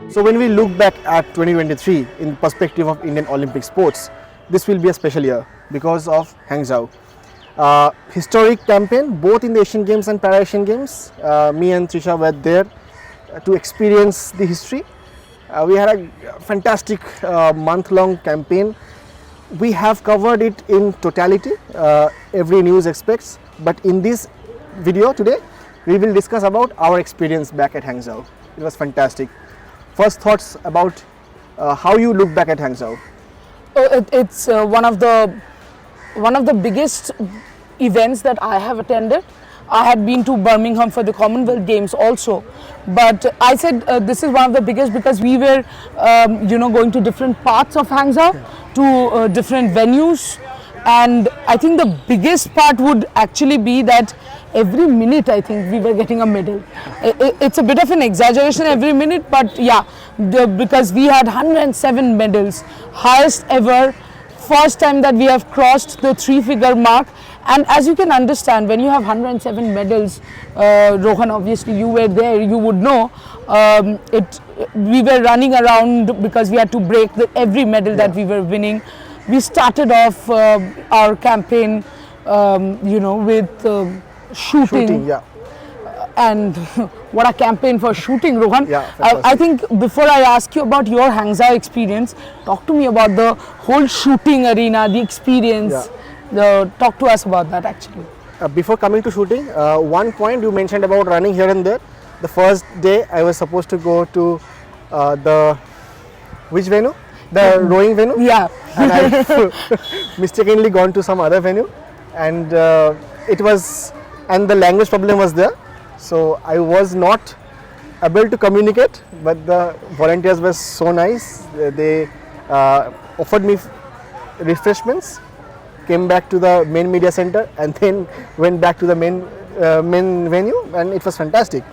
So when we look back at 2023 in the perspective of Indian Olympic sports, this will be a special year because of Hangzhou. Historic campaign both in the Asian Games and Para-Asian Games. Me and Trisha were there to experience the history. We had a fantastic month-long campaign. We have covered it in totality, every news expects, but in this video today, we will discuss about our experience back at Hangzhou. It was fantastic. First thoughts about how you look back at Hangzhou. It's one of the biggest events that I have attended. I had been to Birmingham for the Commonwealth Games also, but I said this is one of the biggest because we were, going to different parts of Hangzhou, to different venues, and I think the biggest part would actually be that every minute I think we were getting a medal. It's a bit of an exaggeration every minute, but yeah, because we had 107 medals, highest ever. First time that we have crossed the 3-figure mark, and as you can understand, when you have 107 medals, Rohan, obviously you were there, you would know, we were running around because we had to break every medal that we were winning. We started off our campaign, with shooting. And what a campaign for shooting, Rohan. I think before I ask you about your Hangzhou experience, talk to me about the whole shooting arena, the experience. Talk to us about that actually. Before coming to shooting, one point you mentioned about running here and there. The first day I was supposed to go to which venue? The rowing venue? Yeah. And I mistakenly gone to some other venue, and and the language problem was there. So I was not able to communicate, but the volunteers were so nice. They offered me refreshments, came back to the main media center, and then went back to the main venue, and it was fantastic.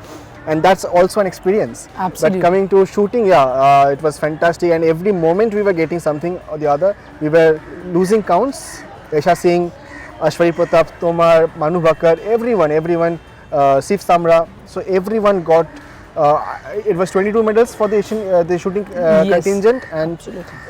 And that's also an experience. Absolutely. But coming to shooting, it was fantastic, and every moment we were getting something or the other. We were losing counts. Esha Singh, Ashwari Pratap, Tomar, Manu Bhakkar, everyone. Sif Samra, so everyone got, it was 22 medals for the shooting contingent, and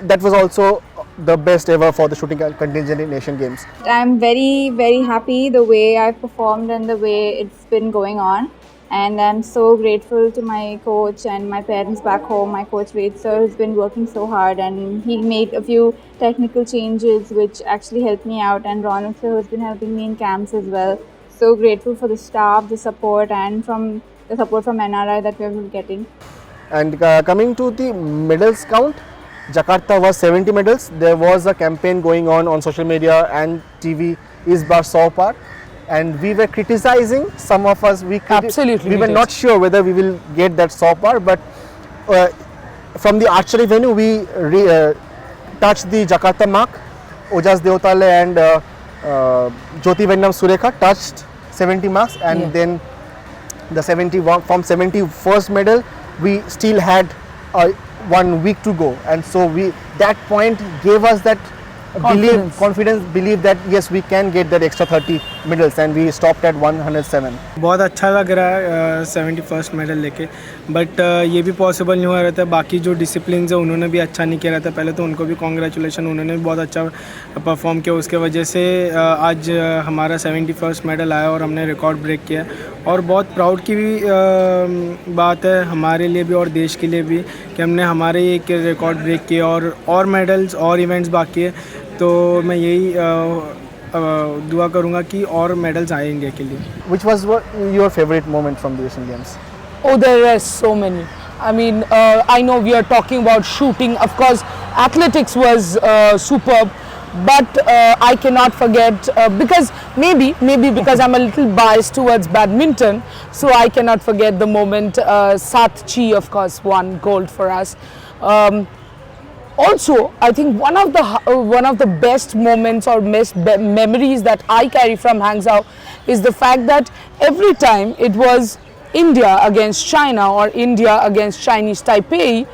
that was also the best ever for the shooting contingent in Asian Games. I'm very, very happy the way I've performed and the way it's been going on, and I'm so grateful to my coach and my parents back home. My coach Ved sir has been working so hard, and he made a few technical changes which actually helped me out, and Rohan sir has been helping me in camps as well. So grateful for the staff, the support, and from the support from NRI that we have been getting. And coming to the medals count, Jakarta was 70 medals. There was a campaign going on social media and TV, is bar 100 par, and we were criticizing, some of us, we were not sure whether we will get that 100 par, but from the archery venue we touched the Jakarta mark. Ojas Deotale and Jyoti Vendam Surekha touched 70 marks, and then the 71 from 71st medal we still had 1 week to go, and so that point gave us that confidence belief that yes, we can get that extra 30 medals, and we stopped at 107. बहुत अच्छा लग रहा है 71st medal लेके, but ये भी possible नहीं हुआ रहता है. बाकी जो डिसिप्लिन है उन्होंने भी अच्छा नहीं किया रहता. पहले तो उनको भी कॉन्ग्रेचुलेशन, उन्होंने भी बहुत अच्छा परफॉर्म किया. उसके वजह से आज हमारा 71st मेडल आया और हमने रिकॉर्ड ब्रेक किया, और बहुत प्राउड की भी बात है हमारे लिए भी और देश के लिए भी कि हमने हमारे एक रिकॉर्ड ब्रेक किया, और मेडल्स और इवेंट्स बाकी है. तो मैं यही दुआ करूँगा कि और मेडल्स आए इंडिया के लिए. Which was your favorite moment from the Asian Games? Oh, there are so many. I mean, I know we are talking about shooting. Of course, athletics was superb, but I cannot forget because maybe because I'm a little biased towards badminton, so I cannot forget the moment Sat Chi, of course, won gold for us. Also, I think one of the best moments or best memories that I carry from Hangzhou is the fact that every time it was India against China or India against Chinese Taipei,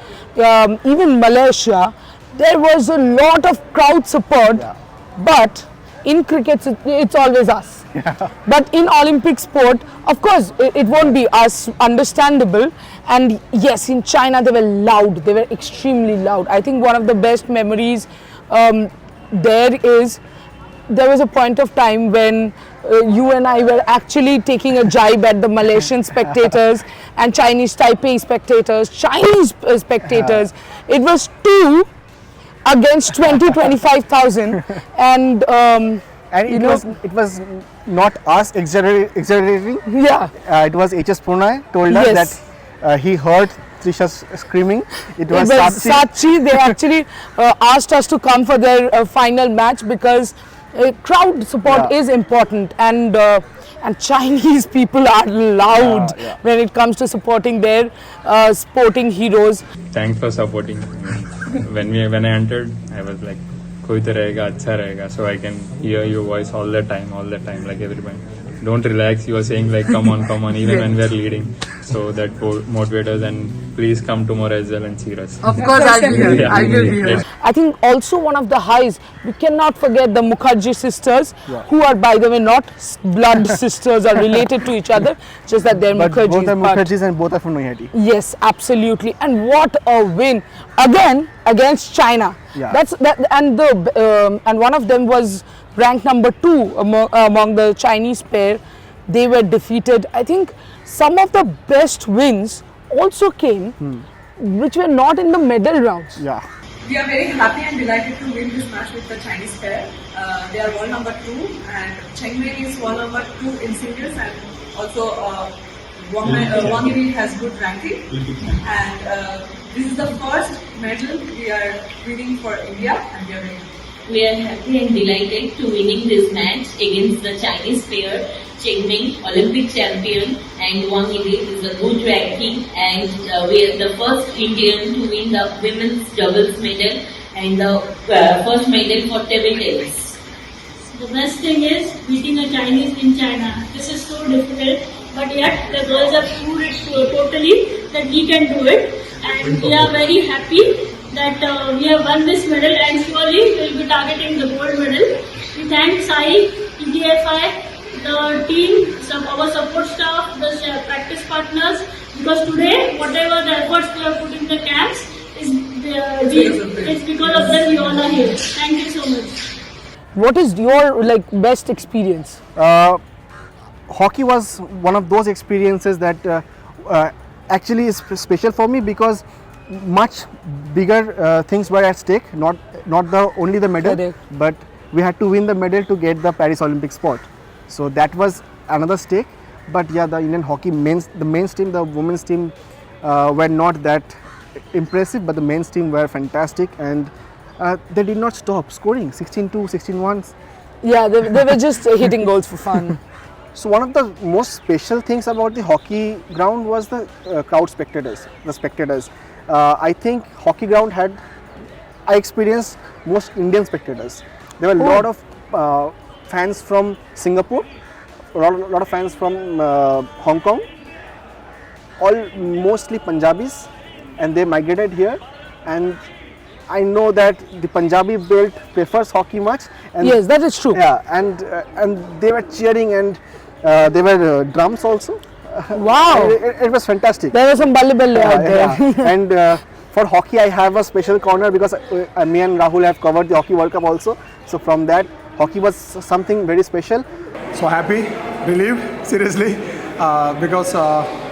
even Malaysia, there was a lot of crowd support. But in cricket, it's always us. But in Olympic sport, of course, it won't be as understandable. And yes, in China they were loud. They were extremely loud. I think one of the best memories there was a point of time when you and I were actually taking a jibe at the Malaysian spectators and Chinese Taipei spectators, Chinese spectators. It was 2 against 25,000, and it was not us exaggerating. yeah, It was HS Pranay told us Yes. that he heard Trisha screaming. It it was was Sachi. Sachi. They actually asked us to come for their final match because crowd support Yeah. is important, and Chinese people are loud Yeah. when it comes to supporting their sporting heroes. Thanks for supporting me. When I entered, I was like, "Koi to rahega, अच्छा rahega," so I can hear your voice all the time, like everybody. Don't relax. You are saying like, come on, even when we are leading. So that motivates us, and please come tomorrow as well and cheer us. Of course, I will be here. Yeah. I will be here. I think also one of the highs, we cannot forget the Mukherjee sisters, who are, by the way, not blood sisters or related to each other, just that they're But Mukherjees. both are but- Mukherjees and both are from Noihati. Yes, absolutely. And what a win again against China. Yeah. And one of them was ranked number 2 among the Chinese pair. They were defeated. I think some of the best wins also came, which were not in the medal rounds. Yeah. We are very happy and delighted to win this match with the Chinese pair. They are world number 2, and Cheng Wei is world number 2 in singles, and also Wang Yili has good ranking. And this is the first medal we are winning for India, and we are very happy. We are happy and delighted to winning this match against the Chinese pair, Cheng Ming, Olympic champion, and Wang Yili is a good ranking, and we are the first Indian to win the women's doubles medal and the first medal for table tennis. The best thing is beating a Chinese in China. This is so difficult, but yet the girls have proved it totally that we can do it, and we are very happy that we have won this medal, and surely we will be targeting the gold medal. We thank Sai, EDFI, the team, our support staff, the practice partners, because today whatever the efforts we have put in the camps it's because of them we all are here. Thank you so much. What is your best experience? Hockey was one of those experiences that actually is special for me because much bigger things were at stake. Not only the medal, Correct. but we had to win the medal to get the Paris Olympic spot. So that was another stake. But yeah, the Indian hockey the men's team, the women's team were not that impressive, but the men's team were fantastic, and they did not stop scoring 16-2, 16-1. Yeah, they were just hitting goals for fun. So one of the most special things about the hockey ground was the crowd spectators, the spectators. I think hockey ground I experienced most Indian spectators. There were a lot of fans from Singapore, a lot of fans from Hong Kong, all mostly Punjabis, and they migrated here. And I know that the Punjabi belt prefers hockey much. And Yes, that is true. Yeah, and they were cheering, and there were drums also. Wow. It was fantastic. There was some balli out there. Yeah. And for hockey, I have a special corner because me and Rahul have covered the Hockey World Cup also. So from that, hockey was something very special. So happy, relieved, seriously, because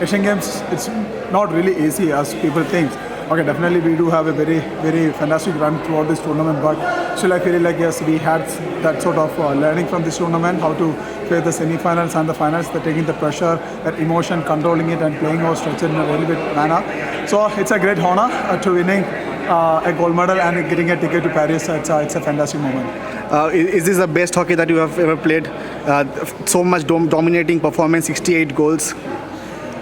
Asian Games, it's not really easy as people think. Okay, definitely we do have a very, very fantastic run throughout this tournament, but still I feel like yes, we had that sort of learning from this tournament, how to play the semi-finals and the finals, taking the pressure, that emotion, controlling it and playing our structure in a very good manner. So it's a great honor to winning a gold medal and getting a ticket to Paris. It's a fantastic moment. Is this the best hockey that you have ever played? So much dominating performance, 68 goals.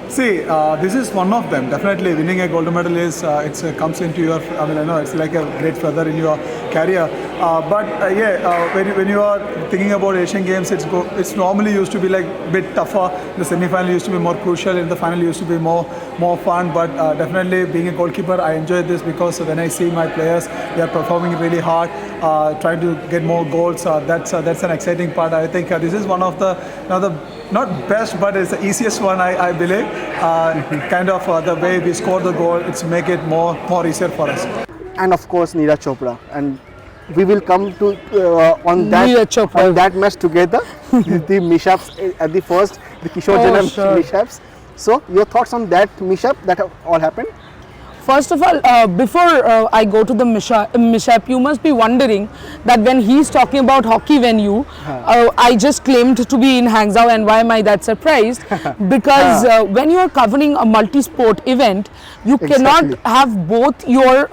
See, this is one of them. Definitely, winning a gold medal is it comes into your. I mean, I know it's like a great feather in your career. When you are thinking about Asian Games, it's normally used to be like a bit tougher. The semi-final used to be more crucial, and the final used to be more fun. But definitely being a goalkeeper, I enjoy this because when I see my players, they are performing really hard, trying to get more goals. That's an exciting part. I think this is one of the not best, but it's the easiest one, I believe. Kind of the way we score the goal, it's make it more easier for us. And of course Neeraj Chopra, and we will come to on that match together. The mishaps at the first, the Kishore Jena mishaps. So your thoughts on that mishap that all happened? First of all, before I go to the mishap, you must be wondering that when he's talking about hockey venue, I just claimed to be in Hangzhou, and why am I that surprised? Because when you are covering a multi-sport event, you cannot have both your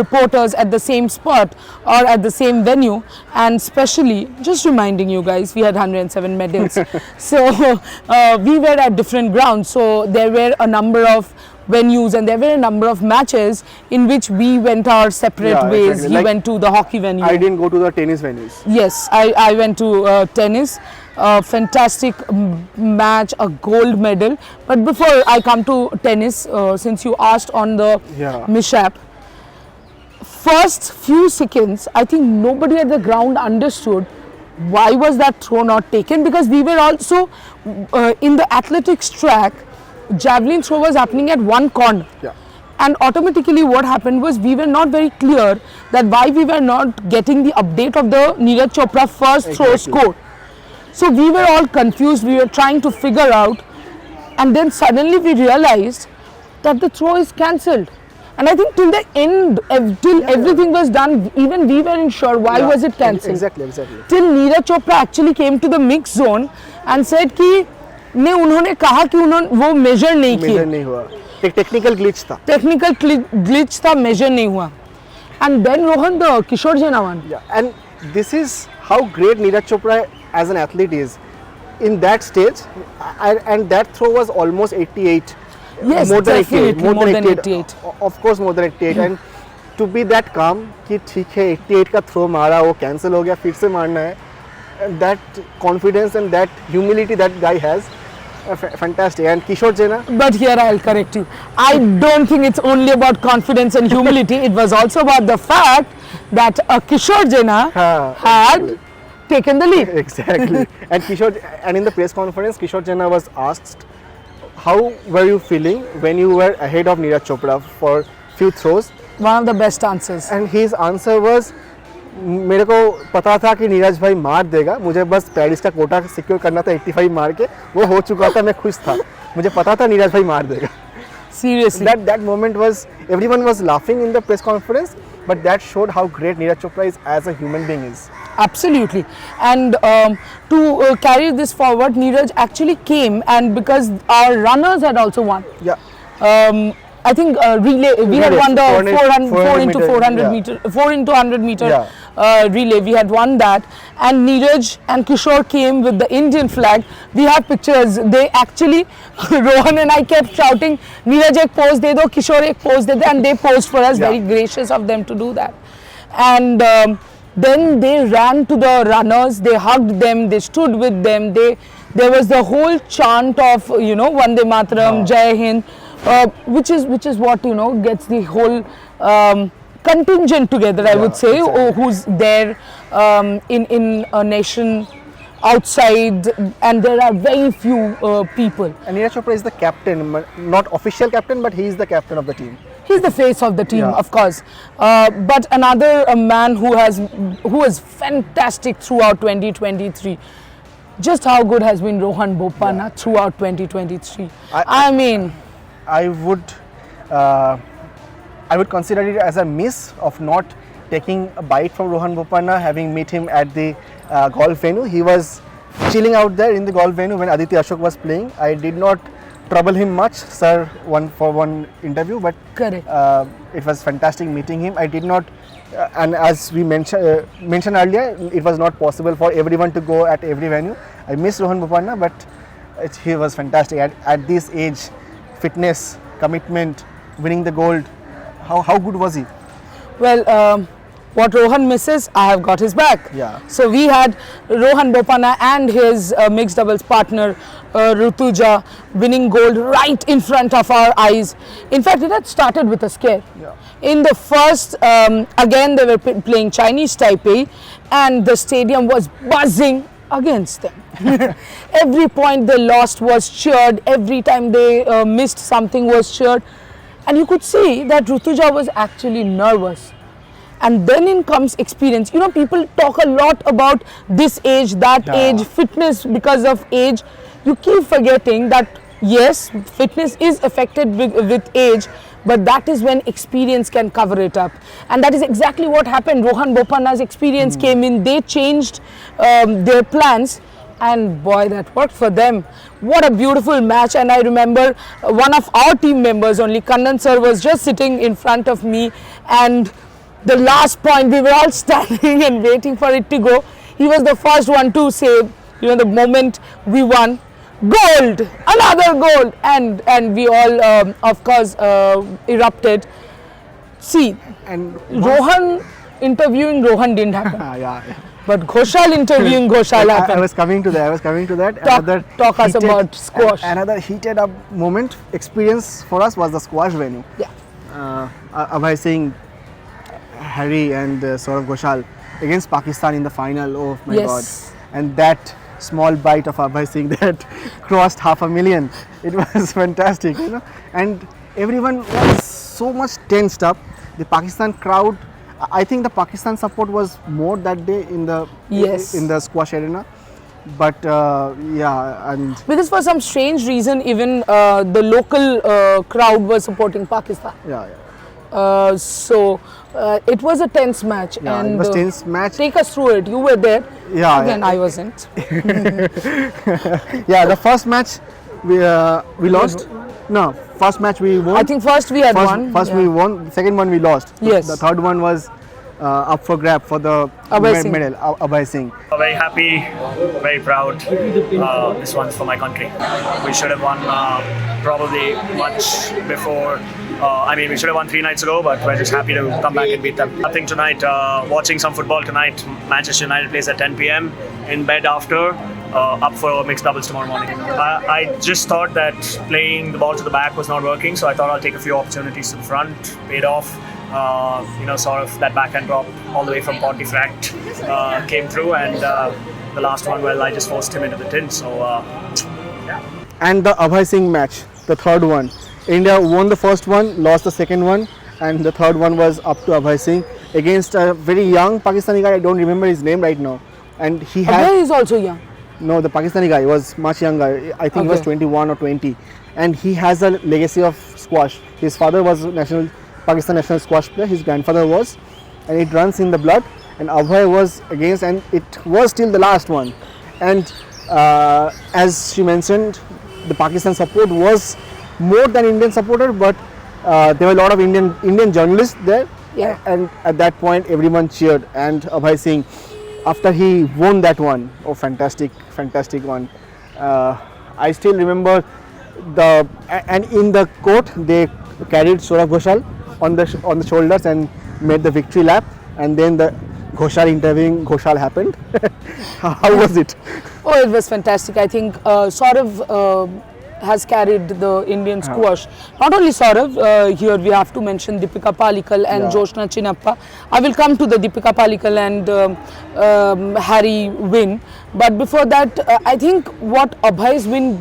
reporters at the same spot or at the same venue, and especially, just reminding you guys, we had 107 medals. So we were at different grounds, so there were a number of venues and there were a number of matches in which we went our separate ways. Exactly. He went to the hockey venue. I didn't go to the tennis venues. Yes, I went to tennis. Fantastic match, a gold medal. But before I come to tennis, since you asked on the mishap, first few seconds, I think nobody at the ground understood why was that throw not taken, because we were also in the athletics track. Javelin throw was happening at one corner, and automatically what happened was we were not very clear that why we were not getting the update of the Neeraj Chopra first throw score. So we were all confused, we were trying to figure out, and then suddenly we realized that the throw is cancelled. And I think till the end, till everything was done, even we weren't sure why was it cancelled. Exactly. Till Neeraj Chopra actually came to the mixed zone and said कि उन्होंने कहा कि वो major नहीं हुआ, एक technical glitch था, major नहीं हुआ. And then Rohan, the Kishore Jena one. Yeah, and this is how great Neeraj Chopra as an athlete is. In that stage, and that throw was almost 88. Yes, more than definitely 88. More than 88. Of course, more than 88. And to be that calm, कि ठीक है 88 का throw मारा, वो cancel हो गया, फिर से मारना है. That confidence and that humility that guy has. Fantastic. And Kishore Jena? But here I'll correct you. I don't think it's only about confidence and humility. It was also about the fact that Kishore Jena had taken the lead. Exactly. And in the press conference, Kishore Jena was asked, how were you feeling when you were ahead of Neeraj Chopra for few throws? One of the best answers. And his answer was, मेरे को पता था कि नीरज भाई मार देगा, मुझे बस पेरिस का कोटा सिक्योर करना था 85 मार के, वो हो चुका था, मैं खुश था, मुझे पता था नीरज भाई मार देगा. Seriously. That moment was, everyone was laughing in the press conference, but that showed how great Neeraj Chopra is as a human being is. Absolutely. And to carry this forward, Neeraj actually came, and because our runners had also won. I think relay, we had won the 4 into 100 meter relay, we had won that, and Neeraj and Kishore came with the Indian flag. We have pictures. They actually, Rohan and I kept shouting, Neeraj ek pose de do, Kishore ek pose de do, and they posed for us. Very gracious of them to do that. And then they ran to the runners, they hugged them, they stood with them. There was the whole chant of, Vande Mataram, Jai Hind. Which is what gets the whole contingent together, I would say, who's there in a nation outside, and there are very few people. And Neeraj Chopra is the captain, not official captain, but he is the captain of the team. He's the face of the team, of course. But another man who was fantastic throughout 2023. Just how good has been Rohan Bopanna throughout 2023. I would consider it as a miss of not taking a bite from Rohan Bopanna, having met him at the golf venue. He was chilling out there in the golf venue when Aditya Ashok was playing. I did not trouble him much, sir, for one interview, but it was fantastic meeting him. I did not, and as we mentioned earlier, it was not possible for everyone to go at every venue. I miss Rohan Bopanna, but he was fantastic at this age. Fitness, commitment, winning the gold. How good was he? Well, what Rohan misses, I have got his back. Yeah. So we had Rohan Bopanna and his mixed doubles partner Rutuja winning gold right in front of our eyes. In fact, it had started with a scare. Yeah. In the first, again they were playing Chinese Taipei, and the stadium was buzzing against them. Every point they lost was cheered. Every time they missed something was cheered. And you could see that Rutuja was actually nervous. And then in comes experience. You know, people talk a lot about this age, that age, fitness because of age. You keep forgetting that yes, fitness is affected with age, but that is when experience can cover it up. And that is exactly what happened. Rohan Bopanna's experience came in. They changed their plans. And boy, that worked for them. What a beautiful match. And I remember one of our team members only, Kannan sir, was just sitting in front of me, and the last point, we were all standing and waiting for it to go. He was the first one to say, you know, the moment we won, gold, another gold. And we all, of course, erupted. See, And Rohan interviewing Rohan didn't happen. yeah. But Ghosal interviewing Ghosal I happened. was coming to that. Talk us heated- about squash. Another heated up moment experience for us was the squash venue. Yeah. Abhay Singh, Harry and Saurav Ghosal against Pakistan in the final. Oh my Yes. God! And that small bite of Abhay Singh that crossed 500,000. It was fantastic, you know. And everyone was so much tensed up. The Pakistan crowd. I think the Pakistan support was more that day in the Yes. in the squash arena. But yeah, and Because for some strange reason, even the local crowd was supporting Pakistan. yeah. So it was a tense match. Yeah, and it was tense match. Take us through it. You were there. Yeah, Again, yeah. I wasn't. Yeah, the first match we lost. No, first match we won. I think first we had won. First Yeah. we won. Second one we lost. Yes. The third one was up for grab for the Abhay Singh. medal. Abhay Singh. Very happy, very proud. This one's for my country. We should have won probably much before. We should have won 3 nights ago, but we're just happy to come back and beat them. Nothing tonight. Watching some football tonight. Manchester United plays at 10 p.m. In bed after. Up for mixed doubles tomorrow morning. I just thought that playing the ball to the back was not working, so I thought I'll take a few opportunities to the front. Paid off. Sort of that backhand drop all the way from Pontefract came through, and the last one, well, I just forced him into the tin. So yeah. And the Abhay Singh match, the third one. India won the first one, lost the second one, and the third one was up to Abhay Singh against a very young Pakistani guy. I don't remember his name right now. And he had. Abhay is also young. No, the Pakistani guy was much younger. I think he was 21 or 20. And he has a legacy of squash. His father was Pakistan national squash player. His grandfather was. And it runs in the blood. And Abhay was against, and it was still the last one. And as she mentioned, the Pakistan support was more than Indian supporter, but there were a lot of Indian journalists there. Yeah. And at that point, everyone cheered. And Abhay Singh, after he won that one, oh, fantastic one. I still remember and in the court they carried Saurav Ghosal on the shoulders and made the victory lap, and then the Ghosal interviewing Ghosal happened. How was it? Oh, it was fantastic. I think Saurav has carried the Indian squash. Not only Saurav, here we have to mention Deepika Palikal and Joshna Chinnappa. I will come to the Deepika Palikal and Harry win. But before that, I think what Abhay's win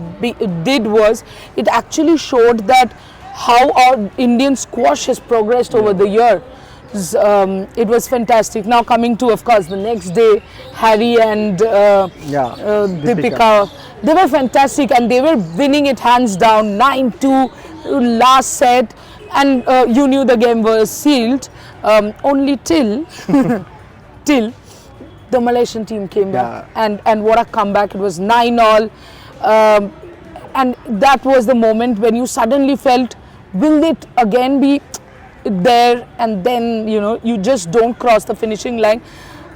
did was, it actually showed that how our Indian squash has progressed over the year. It was fantastic. Now coming to, of course, the next day, Harry and Deepika, they were fantastic, and they were winning it hands down, 9-2 last set, and you knew the game was sealed, only till the Malaysian team came back, and what a comeback. It was 9-all, and that was the moment when you suddenly felt, will it again be there? And then you just don't cross the finishing line.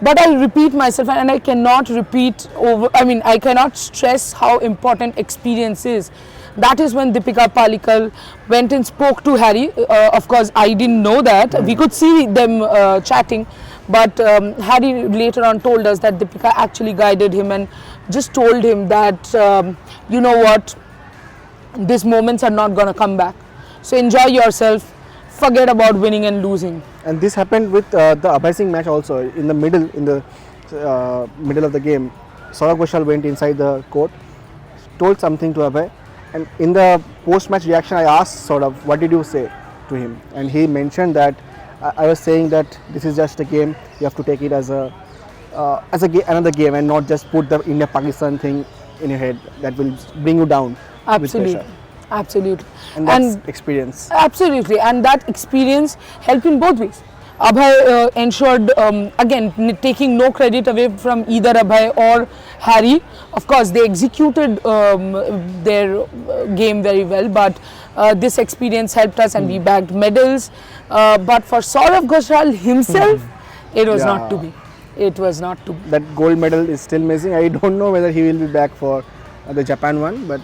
But I'll repeat myself, and I cannot I cannot stress how important experience is. That is when Deepika Palikal went and spoke to Harry. Of course, I didn't know that. We could see them chatting, But Harry later on told us that Deepika actually guided him and just told him that, you know what, these moments are not going to come back. So enjoy yourself, forget about winning and losing. And this happened with the Abhay Singh match also. In the middle of the game, Saurav Ghosal went inside the court, told something to Abhay, and in the post-match reaction I asked Saurav, what did you say to him? And he mentioned that I was saying that this is just a game, you have to take it as another game and not just put the India-Pakistan thing in your head that will bring you down. Absolutely. Absolutely. And that's experience. Absolutely. And that experience helped in both ways. Abhay ensured, again, taking no credit away from either Abhay or Harry. Of course, they executed their game very well, but this experience helped us and we bagged medals. But for Saurav Ghosal himself, it was not to be. It was not to be. That gold medal is still missing. I don't know whether he will be back for the Japan one, but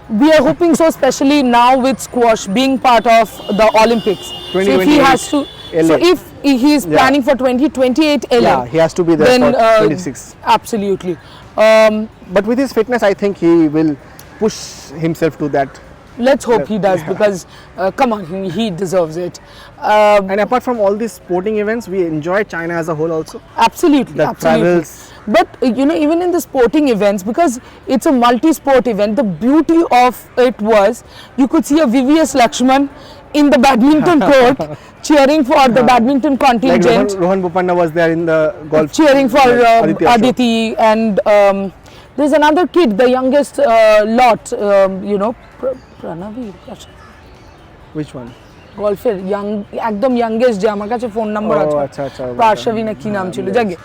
we are hoping so, especially now with squash being part of the Olympics. So if he has to, so if he is planning for 2028 LA, yeah, he has to be there then, for 26. Absolutely. But with his fitness, I think he will push himself to that. Let's hope he does, because come on, he deserves it. And apart from all these sporting events, we enjoy China as a whole also. Absolutely, The absolutely. travels. But you know, even in the sporting events, because it's a multi-sport event, the beauty of it was you could see a VVS Lakshman in the badminton court cheering for the badminton contingent. Like Rohan Bopanna was there in the golf. Cheering for Aditi, and there's another kid, the youngest lot, you know, Pranavi. Which one? Golfer, একদম youngest যে আমার কাছে phone number আছে পার্শাবি না কি নাম ছিল জাগে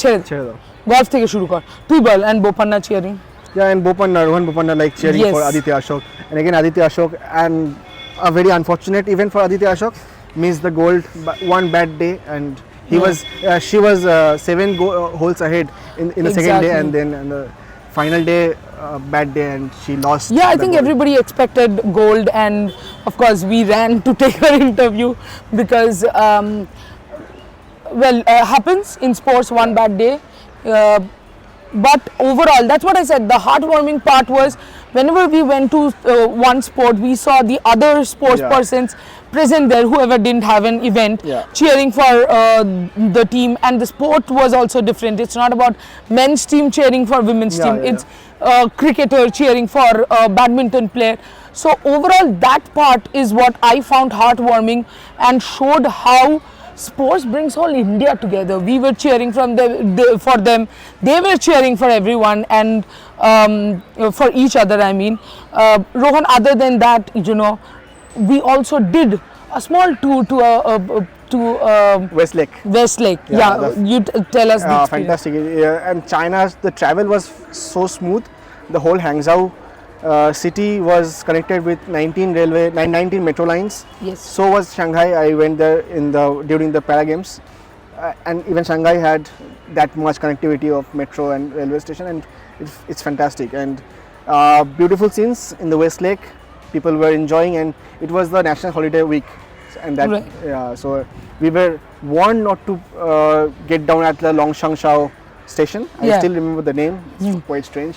ছেড়ে দাও গলফ থেকে শুরু কর তুই বল and Bopanna cheering. Yeah, and Rohan Bopanna like cheering for Aditya Ashok, and again Aditya Ashok, and a very unfortunate event for Aditya Ashok, missed the gold one bad day, and she was 7 holes ahead in the second day, and then in the final day bad day and she lost. Yeah, I think everybody expected gold, and of course we ran to take her interview because happens in sports, one bad day. But overall, that's what I said, the heartwarming part was whenever we went to one sport, we saw the other sports persons present there, whoever didn't have an event, cheering for the team. And the sport was also different. It's not about men's team cheering for women's team. It's cricketer cheering for a badminton player. So overall, that part is what I found heartwarming and showed how sports brings all India together. We were cheering for them, they were cheering for everyone, and for each other, I mean. Rohan, other than that, you know, we also did a small tour to Westlake. Yeah, you tell us the experience. Fantastic. And China's, the travel was so smooth. The whole Hangzhou city was connected with 19 metro lines. Yes. So was Shanghai. I went there during the Para Games, and even Shanghai had that much connectivity of metro and railway station, and it's fantastic. And beautiful scenes in the Westlake. People were enjoying, and it was the national holiday week, and that so we were warned not to get down at the Longshanshao station. I still remember the name. It's quite strange.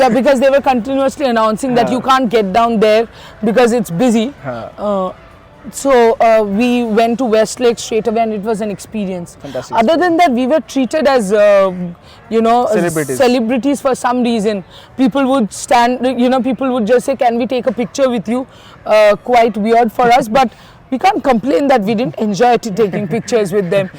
Yeah, because they were continuously announcing that you can't get down there because it's busy. So we went to Westlake straight away, and it was an experience. Fantastic. Other than that, we were treated as you know, celebrities for some reason. People would stand, you know, people would just say, can we take a picture with you? Quite weird for us, but we can't complain that we didn't enjoy taking pictures with them.